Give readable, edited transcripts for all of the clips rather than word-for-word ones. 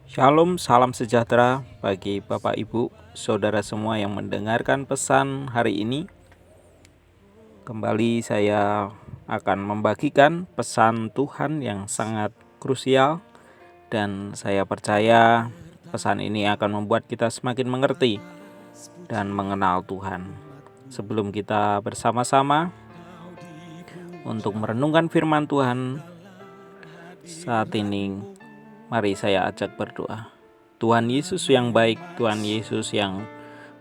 Shalom, salam sejahtera bagi Bapak Ibu, Saudara semua yang mendengarkan pesan hari ini. Kembali saya akan membagikan pesan Tuhan yang sangat krusial, dan saya percaya pesan ini akan membuat kita semakin mengerti dan mengenal Tuhan. Sebelum kita bersama-sama untuk merenungkan firman Tuhan saat ini, mari saya ajak berdoa. Tuhan Yesus yang baik, Tuhan Yesus yang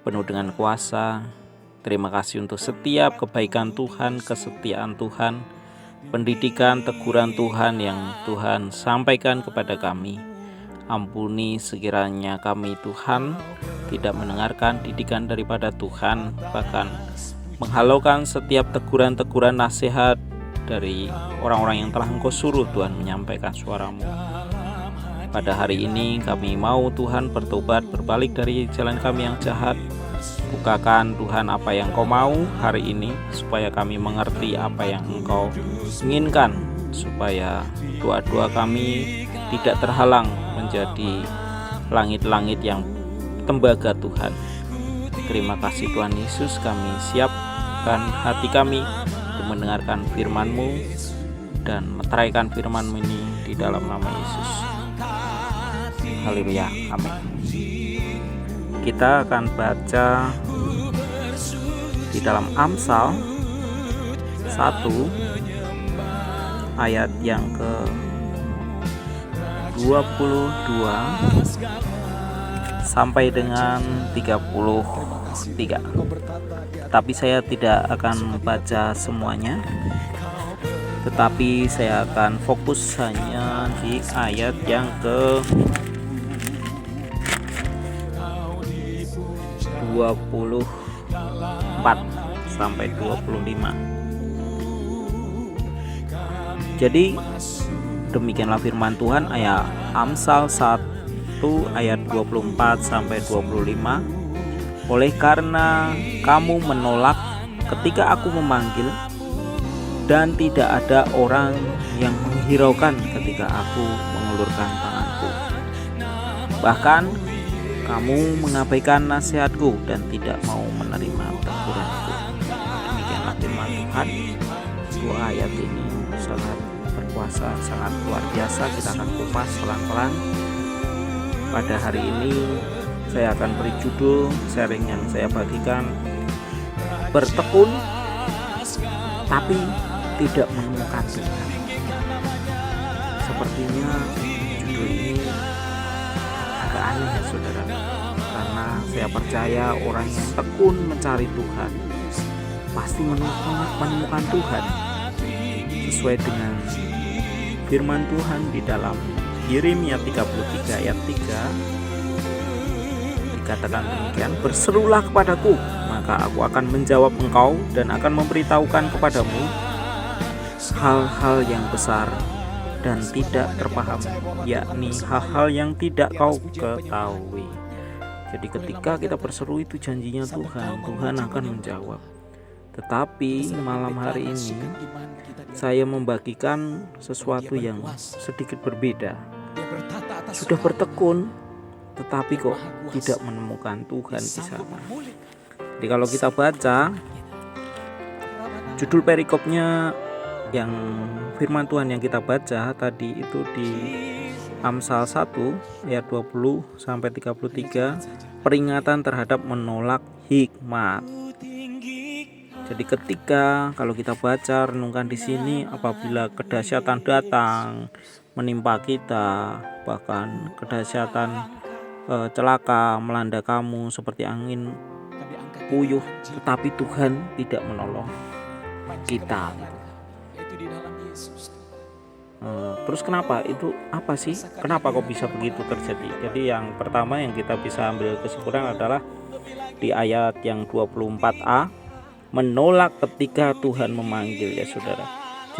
penuh dengan kuasa, terima kasih untuk setiap kebaikan Tuhan, kesetiaan Tuhan, pendidikan, teguran Tuhan yang Tuhan sampaikan kepada kami. Ampuni sekiranya kami, Tuhan, tidak mendengarkan didikan daripada Tuhan, bahkan menghalaukan setiap teguran-teguran nasihat dari orang-orang yang telah Engkau suruh Tuhan menyampaikan suara-Mu. Pada hari ini kami mau Tuhan bertobat, berbalik dari jalan kami yang jahat. Bukakan Tuhan apa yang Engkau mau hari ini, supaya kami mengerti apa yang Engkau inginkan, supaya doa-doa kami tidak terhalang menjadi langit-langit yang tembaga Tuhan. Terima kasih Tuhan Yesus, kami siapkan hati kami untuk mendengarkan firman-Mu dan meteraikan firman-Mu ini di dalam nama Yesus. Haleluya, amin. Kita akan baca di dalam Amsal 1 ayat yang ke-22 sampai dengan 33. Tetapi saya tidak akan baca semuanya, tetapi saya akan fokus hanya di ayat yang ke-24 sampai 25. Jadi demikianlah firman Tuhan, ayat Amsal 1 ayat 24 sampai 25. Oleh karena kamu menolak ketika aku memanggil, dan tidak ada orang yang menghiraukan ketika aku mengulurkan tanganku. Bahkan kamu mengabaikan nasihatku dan tidak mau menerima teguranku. Demikianlah firman Tuhan. Dua ayat ini sangat berkuasa, sangat luar biasa. Kita akan kupas pelan-pelan. Pada hari ini saya akan beri judul sharing yang saya bagikan, bertekun tapi tidak menemukan Tuhan. Sepertinya judul ini agak aneh ya saudara, karena saya percaya orang yang tekun mencari Tuhan pasti menemukan Tuhan, sesuai dengan firman Tuhan di dalam Yeremia 33 ayat 3. Dikatakan demikian, berserulah kepadaku, maka aku akan menjawab engkau dan akan memberitahukan kepadamu hal-hal yang besar dan tidak terpaham, yakni hal-hal yang tidak kau ketahui. Jadi ketika kita berseru, itu janjinya Tuhan, Tuhan akan menjawab. Tetapi malam hari ini saya membagikan sesuatu yang sedikit berbeda. Sudah bertekun, tetapi kok tidak menemukan Tuhan di sana. Jadi kalau kita baca judul perikopnya, yang firman Tuhan yang kita baca tadi itu di Amsal 1 ayat 20 sampai 33, peringatan terhadap menolak hikmat. Jadi ketika kalau kita baca, renungkan di sini, apabila kedahsyatan datang menimpa kita, bahkan kedahsyatan celaka melanda kamu seperti angin puyuh, tetapi Tuhan tidak menolong kita. Terus kenapa? Itu apa sih? Kenapa kok bisa begitu terjadi? Jadi yang pertama yang kita bisa ambil kesimpulan adalah di ayat yang 24a, menolak ketika Tuhan memanggil ya saudara.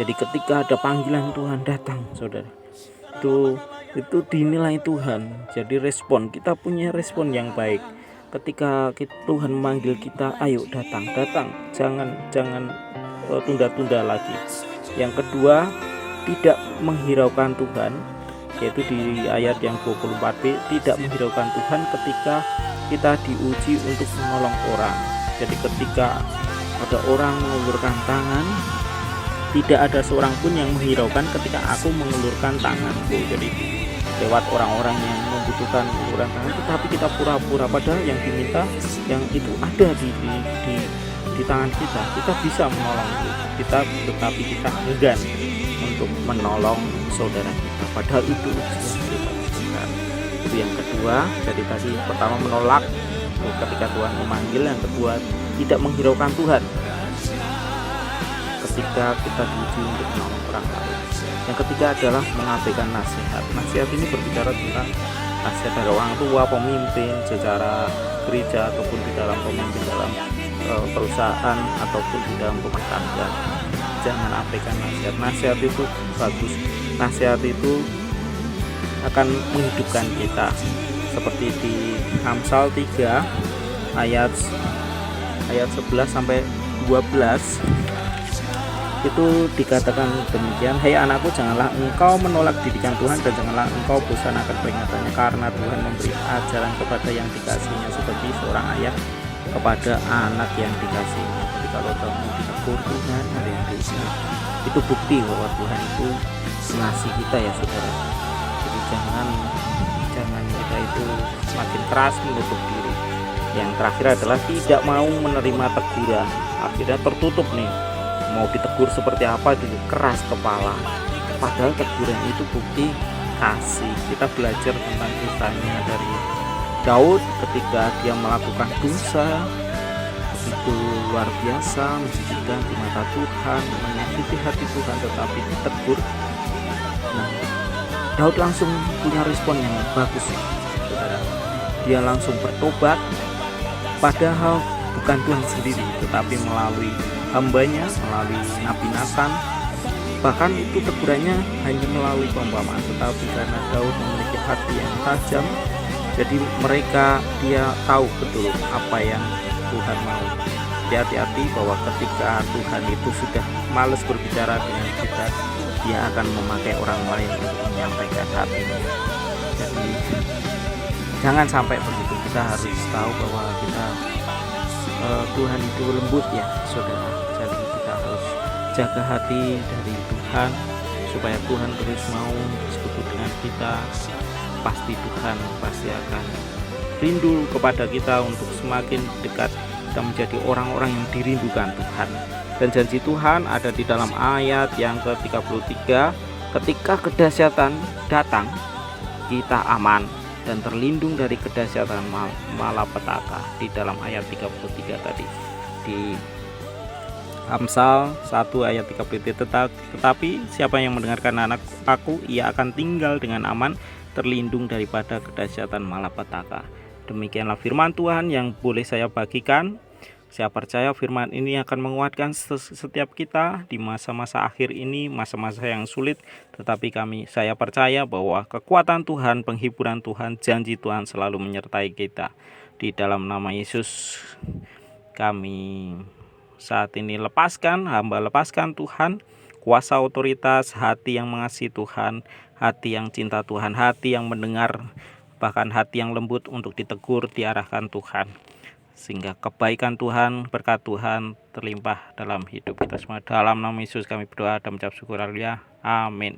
Jadi ketika ada panggilan Tuhan datang saudara, itu dinilai Tuhan. Jadi respon kita, punya respon yang baik. Ketika Tuhan memanggil kita, ayo datang, jangan tunda-tunda lagi. Yang kedua, tidak menghiraukan Tuhan. yaitu di ayat yang 24b, tidak menghiraukan Tuhan ketika kita diuji untuk menolong orang. Jadi ketika ada orang mengulurkan tangan, tidak ada seorang pun yang menghiraukan ketika aku mengulurkan tanganku. Jadi lewat orang-orang yang membutuhkan uluran tangan, tetapi kita pura-pura, padahal yang diminta yang itu ada di tangan kita. Kita bisa menolong kita, tetapi kita enggan untuk menolong saudara kita, padahal itu yang kedua. Jadi tadi pertama menolak ketika Tuhan memanggil, yang kedua tidak menghiraukan Tuhan ketika kita diuji untuk menolong orang lain. Yang ketiga adalah mengabaikan nasihat. Nasihat ini berbicara tentang nasihat dari orang tua, pemimpin secara gereja, ataupun di dalam pemimpin dalam perusahaan, ataupun di dalam rumah tangga. Jangan abaikan nasihat. Nasihat itu bagus. Nasihat itu akan menghidupkan kita. Seperti di Amsal 3 ayat 11 sampai 12 itu dikatakan demikian, hai anakku, janganlah engkau menolak didikan Tuhan, dan janganlah engkau bosan akan peringatannya, karena Tuhan memberi ajaran kepada yang dikasihinya seperti seorang ayah kepada anak yang dikasihinya. Jadi kalau kamu ditegur Tuhan, ada yang diingat, itu bukti bahwa Tuhan itu mengasihi kita ya saudara. Jadi jangan kita itu semakin keras menutup diri. Yang terakhir adalah tidak mau menerima teguran, akhirnya tertutup nih, mau ditegur seperti apa keras kepala, padahal teguran itu bukti kasih. Kita belajar tentang kisahnya dari Daud ketika dia melakukan dosa begitu luar biasa, menjijikan di mata Tuhan, menyakiti hati Tuhan, tetapi ditegur. Nah, Daud langsung punya respon yang bagus, saudara. Dia langsung bertobat, padahal bukan Tuhan sendiri, tetapi melalui hambanya, melalui Nabi Nathan. Bahkan itu tegurannya hanya melalui perumpamaan, tetapi karena Daud memiliki hati yang tajam, jadi dia tahu betul apa yang Tuhan mau. Hati-hati bahwa ketika Tuhan itu sudah malas berbicara dengan kita, dia akan memakai orang lain untuk menyampaikan hatinya. Jadi jangan sampai begitu. Kita harus tahu bahwa Tuhan itu lembut ya saudara. Jadi kita harus jaga hati dari Tuhan supaya Tuhan terus mau bersekutu dengan kita. Pasti Tuhan pasti akan rindu kepada kita untuk semakin dekat, kita menjadi orang-orang yang dirindukan Tuhan. Dan janji Tuhan ada di dalam ayat yang ke-33, ketika kedahsyatan datang, kita aman dan terlindung dari kedahsyatan malapetaka, di dalam ayat 33 tadi di Amsal 1 ayat 33. Tetapi siapa yang mendengarkan aku, ia akan tinggal dengan aman, terlindung daripada kedahsyatan malapetaka. Demikianlah firman Tuhan yang boleh saya bagikan. Saya percaya firman ini akan menguatkan setiap kita di masa-masa akhir ini, masa-masa yang sulit. Tetapi saya percaya bahwa kekuatan Tuhan, penghiburan Tuhan, janji Tuhan selalu menyertai kita. Di dalam nama Yesus kami saat ini hamba lepaskan Tuhan, kuasa otoritas, hati yang mengasihi Tuhan, hati yang cinta Tuhan, hati yang mendengar, bahkan hati yang lembut untuk ditegur, diarahkan Tuhan. Sehingga kebaikan Tuhan, berkat Tuhan terlimpah dalam hidup kita semua. Dalam nama Yesus kami berdoa dan mengucap syukur. Haleluya. Amin.